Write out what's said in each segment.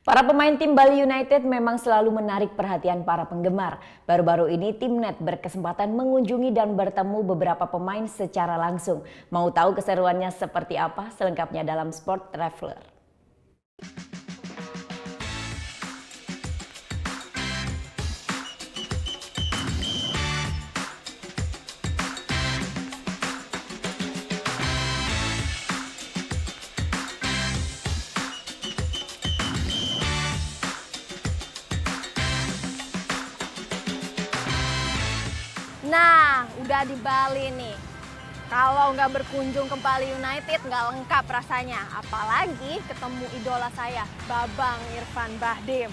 Para pemain tim Bali United memang selalu menarik perhatian para penggemar. Baru-baru ini Timnet berkesempatan mengunjungi dan bertemu beberapa pemain secara langsung. Mau tahu keseruannya seperti apa? Selengkapnya dalam Sport Traveler. Nah, udah di Bali nih. Kalau nggak berkunjung ke Bali United nggak lengkap rasanya. Apalagi ketemu idola saya, Babang Irfan Bahdim.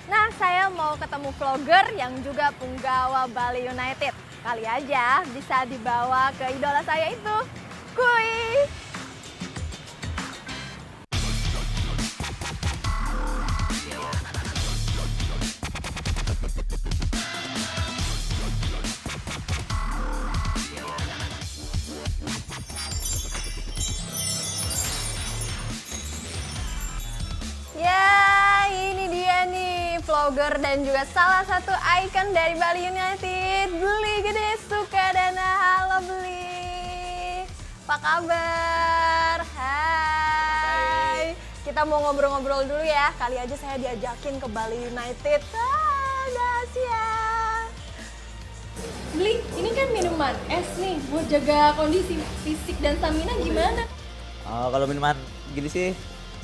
Nah, saya mau ketemu vlogger yang juga punggawa Bali United. Kali aja bisa dibawa ke idola saya itu. Kuy! Ya, ini dia nih vlogger dan juga salah satu ikon dari Bali United, Beli Gede Sukadana. Halo Beli, apa kabar? Hai. Kita mau ngobrol-ngobrol dulu ya. Kali aja saya diajakin ke Bali United. Dahsyat. Beli, ini kan minuman es nih, buat jaga kondisi fisik dan stamina gimana? Kalau minuman gini sih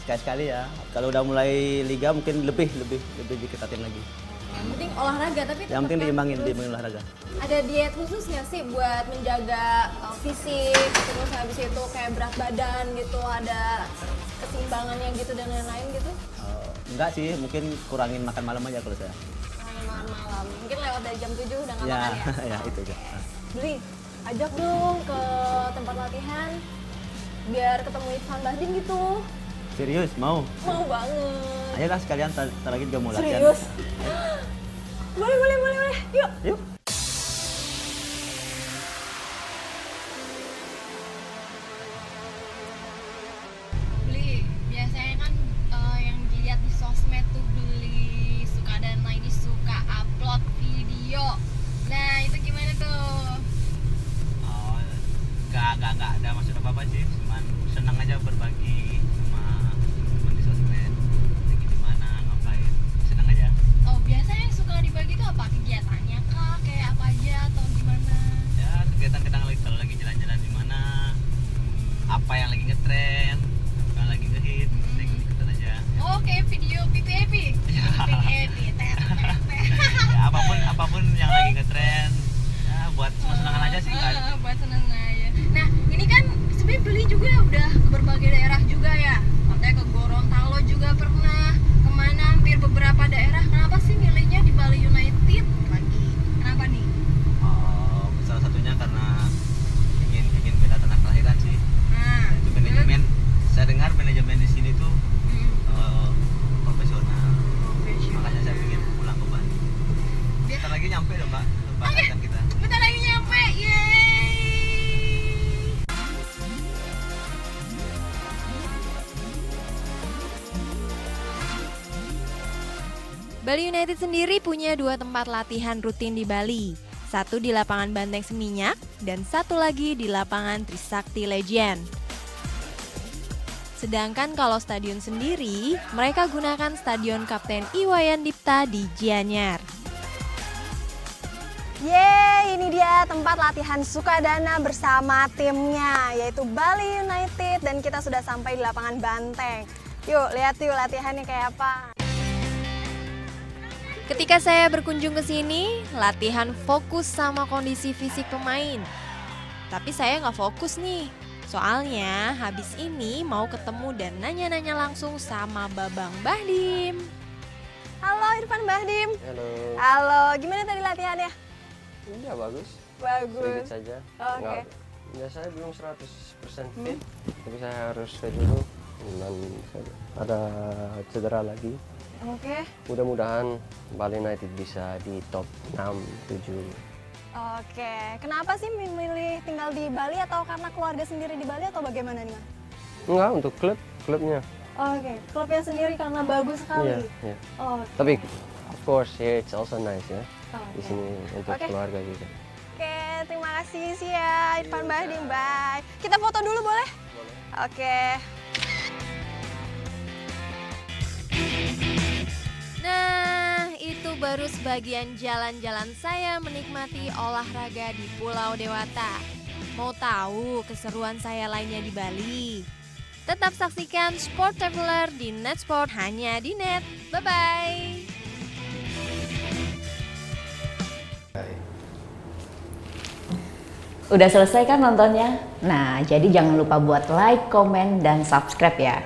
sekali-sekali ya. Kalau udah mulai liga mungkin lebih diketatin lagi. Yang penting olahraga, tapi Yang penting tetap diimbangin harus olahraga. ada diet khusus nggak sih buat menjaga fisik, terus habis itu kayak berat badan gitu, ada keseimbangannya gitu dan lain-lain gitu? Enggak sih, mungkin kurangin makan malam aja kalau saya. Malam, mungkin lewat dari jam 7 udah nggak makan ya? Ya itu aja. Beli, ajak dong ke tempat latihan biar ketemu Irfan Bahdim gitu. Serius, mau? Mau banget. Ayolah sekalian, tar lagi juga mau latihan. Serius? Boleh. Yuk. Yuk. Beli, biasanya kan yang dilihat di sosmed tuh Beli Sukadana ini suka upload video. Nah, itu gimana tuh? Enggak ada maksud apa-apa sih. Cuman senang aja berbagi sama teman di sosmed. Lagi di mana, ngapain. Senang aja. Oh, biasanya yang suka dibagi itu apa? Kegiatannya kah? Kayak apa aja atau gimana? Ya, kegiatan kadang lagi kalau lagi jalan-jalan di mana, apa yang lagi ngetren, apa yang lagi ngehit, ikutan aja. Oh, kayak video PPAP. PPAP. Ya, apapun yang lagi ngetren, ya buat senang-senangan aja sih kan. Buat seneng aja. Nah, ini kan sebenarnya Beli juga udah ke berbagai daerah juga ya. Katanya ke Gorontalo juga pernah. Kemana hampir beberapa daerah. Kenapa sih milihnya di Bali United lagi? Kenapa nih? Salah satunya karena ingin beda tanah kelahiran sih. Nah, Itu manajemen, saya dengar manajemen di sini tuh profesional. Makanya saya ingin pulang ke Bali. Bentar lagi nyampe loh Mbak, tempat latihan kita. bentar lagi nyampe. Yeay. Bali United sendiri punya dua tempat latihan rutin di Bali. Satu di lapangan Banteng Seminyak dan satu lagi di lapangan Trisakti Legend. Sedangkan kalau stadion sendiri, mereka gunakan Stadion Kapten Iwayan Dipta di Gianyar. Yeay, ini dia tempat latihan Sukadana bersama timnya, yaitu Bali United. Dan kita sudah sampai di lapangan Banteng. Yuk, lihat yuk latihannya kayak apa. Ketika saya berkunjung ke sini, latihan fokus sama kondisi fisik pemain. Tapi saya nggak fokus nih, soalnya habis ini mau ketemu dan nanya-nanya langsung sama Babang Bahdim. Halo Irfan Bahdim. Halo. Halo, gimana tadi latihannya? Ya bagus. Bagus. Sedikit saja. Oke. Nggak- Ya saya belum 100% fit, tapi saya harus fit dulu. Dan ada cedera lagi. Oke. Mudah-mudahan Bali United bisa di top 6, 7. Oke. Kenapa sih memilih tinggal di Bali atau karena keluarga sendiri di Bali atau bagaimana nih, Mas? Enggak, untuk klubnya. Oke, klubnya sendiri karena bagus sekali. Iya. Oh, Tapi of course here it's also nice ya. oke. Di sini untuk Oke. keluarga juga. Oke, terima kasih sih ya Irfan Bahdim, bye. Kita foto dulu boleh? Boleh. Oke. Nah, itu baru sebagian jalan-jalan saya menikmati olahraga di Pulau Dewata. Mau tahu keseruan saya lainnya di Bali? Tetap saksikan Sport Traveler di Netsport hanya di Net. Bye-bye! Udah selesai kan nontonnya? Nah, jadi jangan lupa buat like, komen, dan subscribe ya.